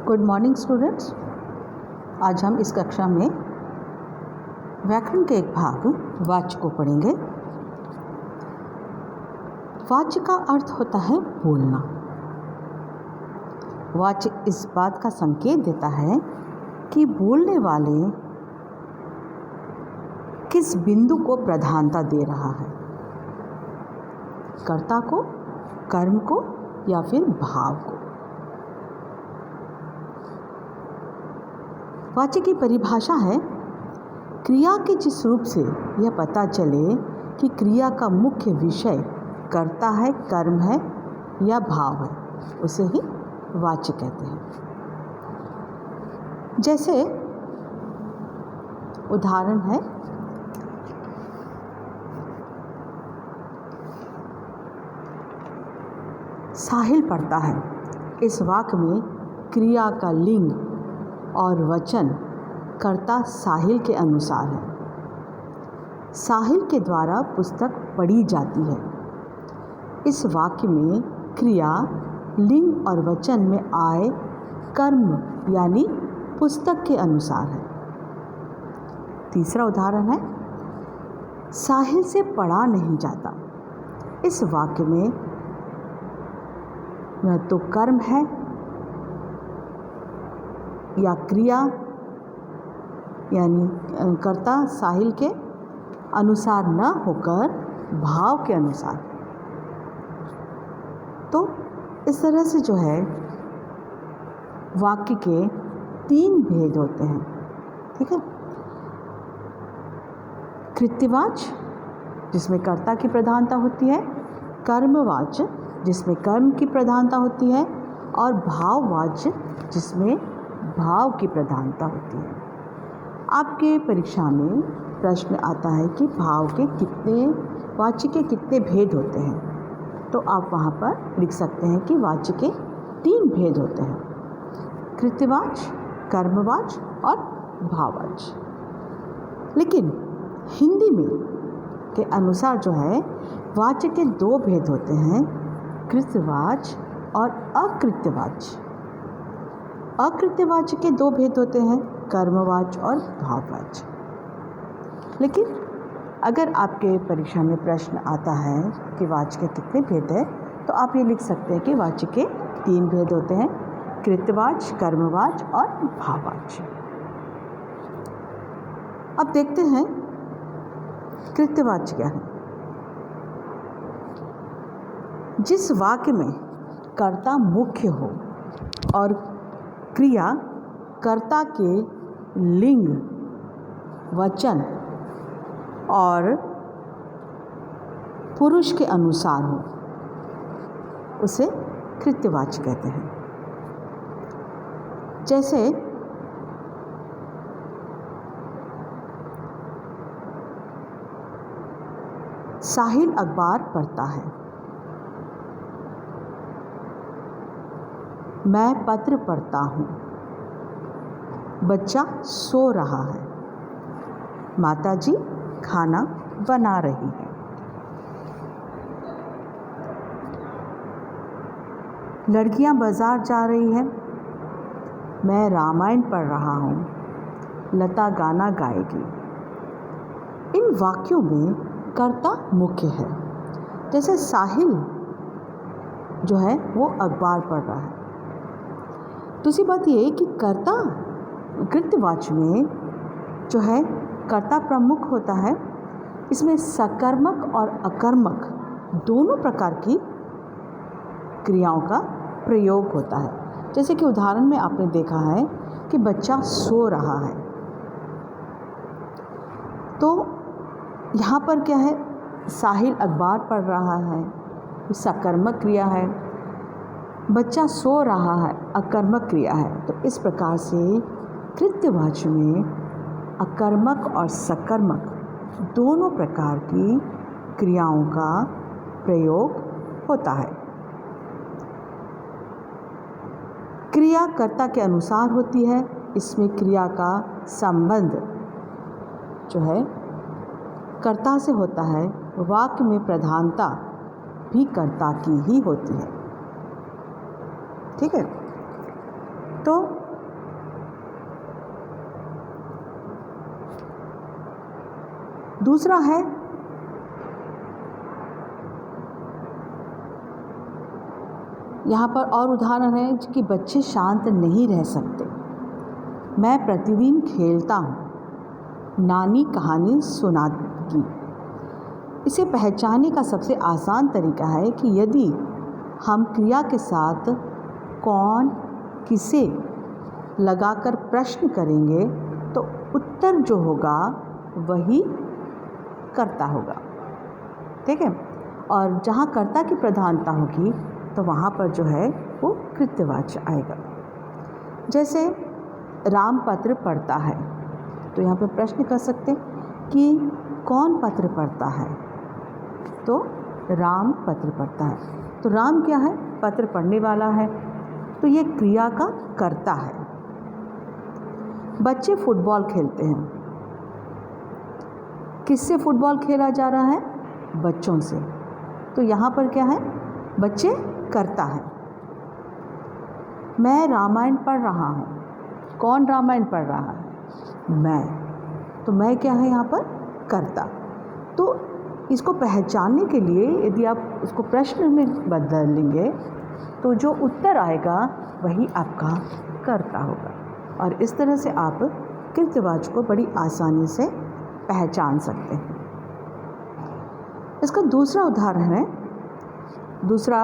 Good morning students. आज हम इस कक्षा में व्याकरण के एक भाग वाच्य को पढ़ेंगे। वाच्य का अर्थ होता है बोलना। वाच्य इस बात का संकेत देता है कि बोलने वाले किस बिंदु को प्रधानता दे रहा है, कर्ता को, कर्म को या फिर भाव को। वाच्य की परिभाषा है क्रिया के जिस रूप से यह पता चले कि क्रिया का मुख्य विषय कर्ता है, कर्म है या भाव है, उसे ही वाच्य कहते हैं। जैसे उदाहरण है, साहिल पढ़ता है। इस वाक्य में क्रिया का लिंग और वचन कर्ता साहिल के अनुसार है। साहिल के द्वारा पुस्तक पढ़ी जाती है। इस वाक्य में क्रिया लिंग और वचन में आए कर्म यानी पुस्तक के अनुसार है। तीसरा उदाहरण है, साहिल से पढ़ा नहीं जाता। इस वाक्य में न तो कर्म है या क्रिया यानी कर्ता साहिल के अनुसार न होकर भाव के अनुसार। तो इस तरह से जो है वाक्य के 3 भेद होते हैं। ठीक है, कृत्यवाच्य जिसमें कर्ता की प्रधानता होती है, कर्मवाच्य जिसमें कर्म की प्रधानता होती है और भाववाच्य जिसमें भाव की प्रधानता होती है। आपके परीक्षा में प्रश्न आता है कि वाच्य के कितने भेद होते हैं, तो आप वहाँ पर लिख सकते हैं कि वाच्य के 3 भेद होते हैं, कृत्यवाच्य, कर्मवाच्य और भाववाच्य। लेकिन हिंदी में के अनुसार जो है वाच्य के 2 भेद होते हैं, कृत्यवाच्य और अकृत्यवाच्य। अकृत्यवाच्य के 2 भेद होते हैं, कर्मवाच्य और भाववाच्य। लेकिन अगर आपके परीक्षा में प्रश्न आता है कि वाच्य के कितने भेद हैं, तो आप ये लिख सकते हैं कि वाच्य के 3 भेद होते हैं, कृत्यवाच्य, कर्मवाच्य और भाववाच्य। अब देखते हैं कृत्यवाच्य क्या है। जिस वाक्य में कर्ता मुख्य हो और क्रिया कर्ता के लिंग, वचन और पुरुष के अनुसार हो, उसे कृत्यवाच्य कहते हैं। जैसे साहिल अखबार पढ़ता है, मैं पत्र पढ़ता हूँ, बच्चा सो रहा है, माताजी खाना बना रही है। लड़कियाँ बाजार जा रही हैं, मैं रामायण पढ़ रहा हूँ, लता गाना गाएगी। इन वाक्यों में कर्ता मुख्य है। जैसे साहिल जो है वो अखबार पढ़ रहा है। दूसरी बात ये है कि कर्ता कृत्यवाच्य में जो है कर्ता प्रमुख होता है। इसमें सकर्मक और अकर्मक दोनों प्रकार की क्रियाओं का प्रयोग होता है। जैसे कि उदाहरण में आपने देखा है कि बच्चा सो रहा है, तो यहाँ पर क्या है, साहिल अखबार पढ़ रहा है, सकर्मक क्रिया है, बच्चा सो रहा है अकर्मक क्रिया है। तो इस प्रकार से कृत्यवाच्य में अकर्मक और सकर्मक दोनों प्रकार की क्रियाओं का प्रयोग होता है। क्रिया कर्ता के अनुसार होती है। इसमें क्रिया का संबंध जो है कर्ता से होता है। वाक्य में प्रधानता भी कर्ता की ही होती है। ठीक है। तो दूसरा है यहाँ पर और उदाहरण है कि बच्चे शांत नहीं रह सकते। मैं प्रतिदिन खेलता हूँ, नानी कहानी सुनाती। इसे पहचानने का सबसे आसान तरीका है कि यदि हम क्रिया के साथ कौन किसे लगाकर प्रश्न करेंगे तो उत्तर जो होगा वही कर्ता होगा। ठीक है, और जहाँ कर्ता की प्रधानता होगी तो वहाँ पर जो है वो कृत्यवाच्य आएगा। जैसे राम पत्र पढ़ता है, तो यहाँ पे प्रश्न कर सकते हैं कि कौन पत्र पढ़ता है, तो राम पत्र पढ़ता है। तो राम क्या है? पत्र पढ़ने वाला है, तो ये क्रिया का कर्ता है। बच्चे फुटबॉल खेलते हैं, किससे फुटबॉल खेला जा रहा है? बच्चों से, तो यहाँ पर क्या है? बच्चे कर्ता है। मैं रामायण पढ़ रहा हूँ, कौन रामायण पढ़ रहा है? मैं, तो मैं क्या है यहाँ पर? कर्ता। तो इसको पहचानने के लिए यदि आप उसको प्रश्न में बदल लेंगे तो जो उत्तर आएगा वही आपका कर्ता होगा, और इस तरह से आप कृत्यवाच्य को बड़ी आसानी से पहचान सकते हैं। इसका दूसरा उदाहरण है, दूसरा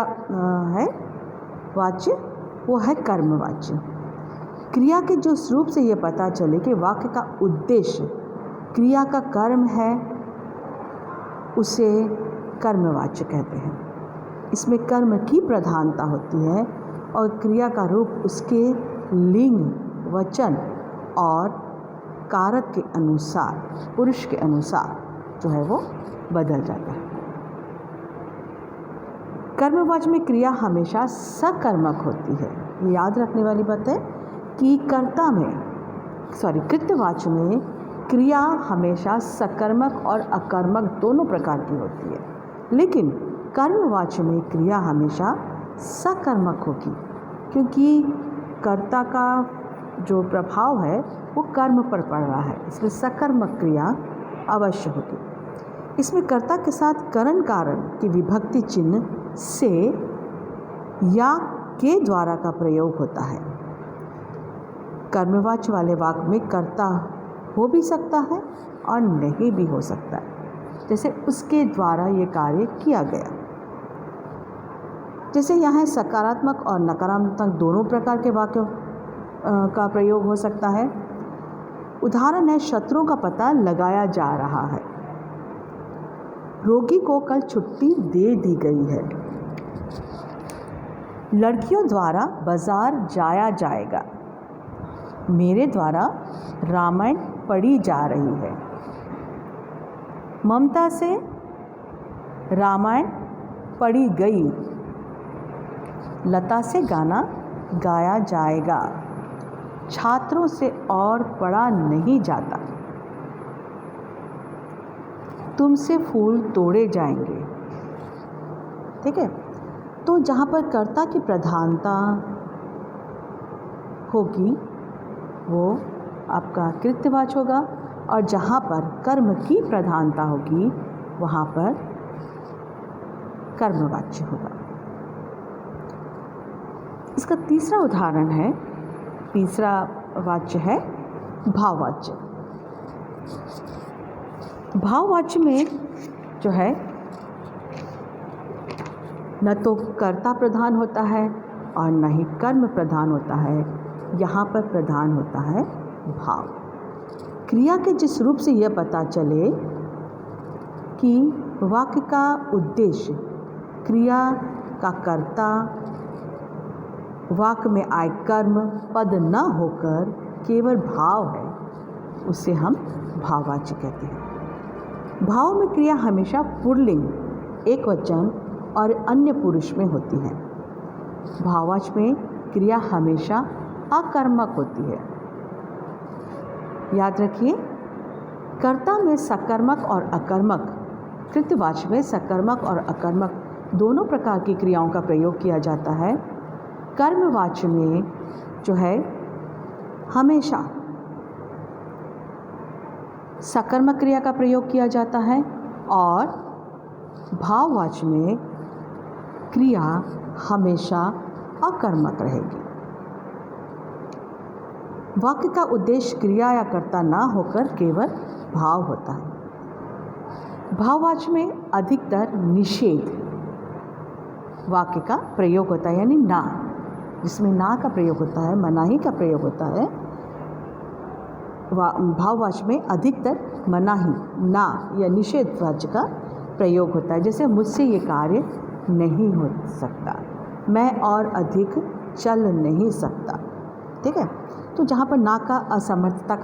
है वाच्य, वो है कर्मवाच्य। क्रिया के जो स्वरूप से ये पता चले कि वाक्य का उद्देश्य क्रिया का कर्म है, उसे कर्मवाच्य कहते हैं। इसमें कर्म की प्रधानता होती है और क्रिया का रूप उसके लिंग, वचन और कारक के अनुसार, पुरुष के अनुसार जो है वो बदल जाता है। कर्मवाच्य में क्रिया हमेशा सकर्मक होती है। ये याद रखने वाली बात है कि कृत्यवाच्य में क्रिया हमेशा सकर्मक और अकर्मक दोनों प्रकार की होती है, लेकिन कर्मवाच्य में क्रिया हमेशा सकर्मक होगी, क्योंकि कर्ता का जो प्रभाव है वो कर्म पर पड़ रहा है, इसलिए सकर्मक क्रिया अवश्य होगी। इसमें कर्ता के साथ करण कारण की विभक्ति चिन्ह से या के द्वारा का प्रयोग होता है। कर्मवाच्य वाले वाक्य में कर्ता हो भी सकता है और नहीं भी हो सकता है, जैसे उसके द्वारा ये कार्य किया गया। जैसे यहाँ सकारात्मक और नकारात्मक दोनों प्रकार के वाक्यों का प्रयोग हो सकता है। उदाहरण है, शत्रुओं का पता लगाया जा रहा है। रोगी को कल छुट्टी दे दी गई है। लड़कियों द्वारा बाजार जाया जाएगा। मेरे द्वारा रामायण पढ़ी जा रही है। ममता से रामायण पढ़ी गई। लता से गाना गाया जाएगा। छात्रों से और पढ़ा नहीं जाता। तुमसे फूल तोड़े जाएंगे। ठीक है, तो जहाँ पर कर्ता की प्रधानता होगी वो आपका कृत्यवाच्य होगा, और जहाँ पर कर्म की प्रधानता होगी वहाँ पर कर्मवाच्य होगा। इसका तीसरा उदाहरण है, तीसरा वाच्य है भाववाच्य। भाववाच्य में जो है न तो कर्ता प्रधान होता है और न ही कर्म प्रधान होता है, यहाँ पर प्रधान होता है भाव। क्रिया के जिस रूप से यह पता चले कि वाक्य का उद्देश्य क्रिया का कर्ता वाक्य में आए कर्म पद न होकर केवल भाव है, उसे हम भाववाच्य कहते हैं। भाव में क्रिया हमेशा पुल्लिंग, एकवचन और अन्य पुरुष में होती है। भाववाच्य में क्रिया हमेशा अकर्मक होती है। याद रखिए, कर्ता में सकर्मक और अकर्मक, कृत्यवाच्य में सकर्मक और अकर्मक दोनों प्रकार की क्रियाओं का प्रयोग किया जाता है। कर्मवाच्य में जो है हमेशा सकर्मक क्रिया का प्रयोग किया जाता है और भाववाची में क्रिया हमेशा अकर्मक रहेगी। वाक्य का उद्देश्य क्रिया या कर्ता ना होकर केवल भाव होता है। भाववाची में अधिकतर निषेध वाक्य का प्रयोग होता है, यानी ना, जिसमें ना का प्रयोग होता है, मनाही का प्रयोग होता है। भाववाची में अधिकतर मनाही, ना या निषेध वाच्य का प्रयोग होता है। जैसे मुझसे ये कार्य नहीं हो सकता, मैं और अधिक चल नहीं सकता। ठीक है, तो जहाँ पर ना का असमर्थता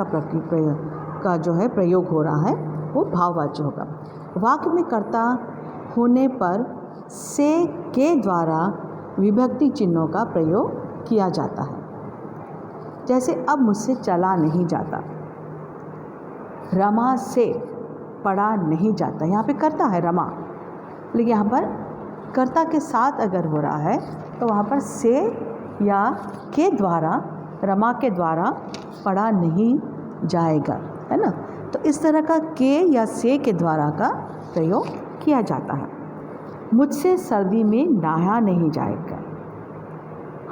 का जो है प्रयोग हो रहा है वो भाववाच्य होगा। वाक्य में कर्ता होने पर से के द्वारा विभक्ति चिन्हों का प्रयोग किया जाता है। जैसे अब मुझसे चला नहीं जाता, रमा से पढ़ा नहीं जाता। यहाँ पे कर्ता है रमा, लेकिन यहाँ पर कर्ता के साथ अगर हो रहा है तो वहाँ पर से या के द्वारा, रमा के द्वारा पढ़ा नहीं जाएगा, है ना। तो इस तरह का के या से के द्वारा का प्रयोग किया जाता है। मुझसे सर्दी में नहाया नहीं जाएगा,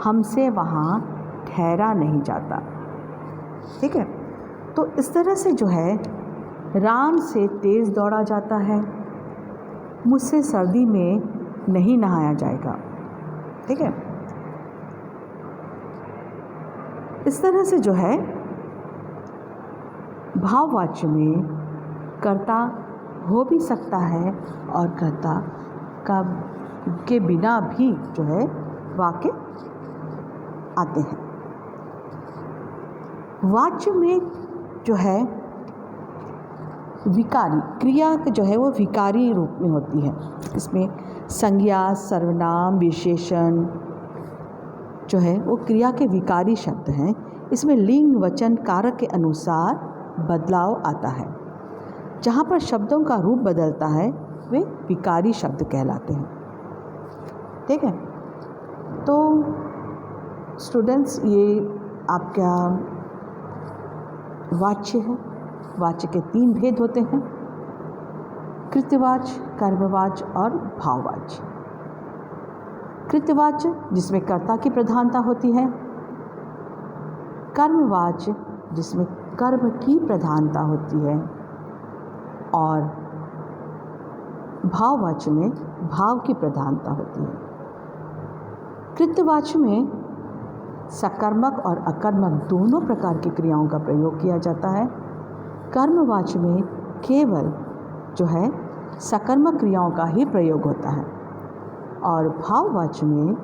हमसे वहाँ ठहरा नहीं जाता। ठीक है, तो इस तरह से जो है राम से तेज़ दौड़ा जाता है, मुझसे सर्दी में नहीं नहाया जाएगा। ठीक है, इस तरह से जो है भाववाच्य में कर्ता हो भी सकता है और कर्ता का के बिना भी जो है वाक्य आते हैं। वाच्य में जो है विकारी क्रिया जो है वो विकारी रूप में होती है। इसमें संज्ञा, सर्वनाम, विशेषण जो है वो क्रिया के विकारी शब्द हैं। इसमें लिंग, वचन, कारक के अनुसार बदलाव आता है। जहाँ पर शब्दों का रूप बदलता है वे विकारी शब्द कहलाते हैं। ठीक है, तो स्टूडेंट्स ये आपका वाच्य है। वाच्य के 3 भेद होते हैं, कृत्यवाच्य, कर्मवाच्य और भाववाच्य। कृत्यवाच्य जिसमें कर्ता की प्रधानता होती है, कर्मवाच्य जिसमें कर्म की प्रधानता होती है और भाववाच्य में भाव की प्रधानता होती है। कृत्यवाच्य में सकर्मक और अकर्मक दोनों प्रकार की क्रियाओं का प्रयोग किया जाता है। कर्मवाच्य में केवल जो है सकर्मक क्रियाओं का ही प्रयोग होता है और भाववाच्य में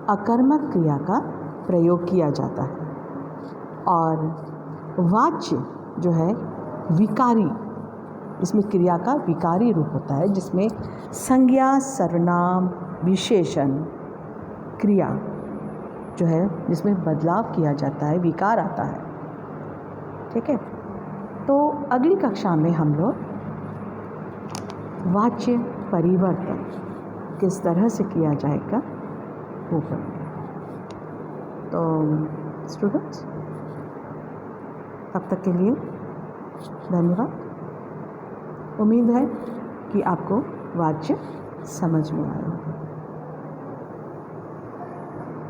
अकर्मक क्रिया का प्रयोग किया जाता है। और वाच्य जो है विकारी, इसमें क्रिया का विकारी रूप होता है, जिसमें संज्ञा, सर्वनाम, विशेषण क्रिया जो है जिसमें बदलाव किया जाता है, विकार आता है। ठीक है, तो अगली कक्षा में हम लोग वाच्य परिवर्तन किस तरह से किया जाएगा वो पढ़ेंगे। तो स्टूडेंट्स तब तक के लिए धन्यवाद। उम्मीद है कि आपको वाच्य समझ में आया होगा।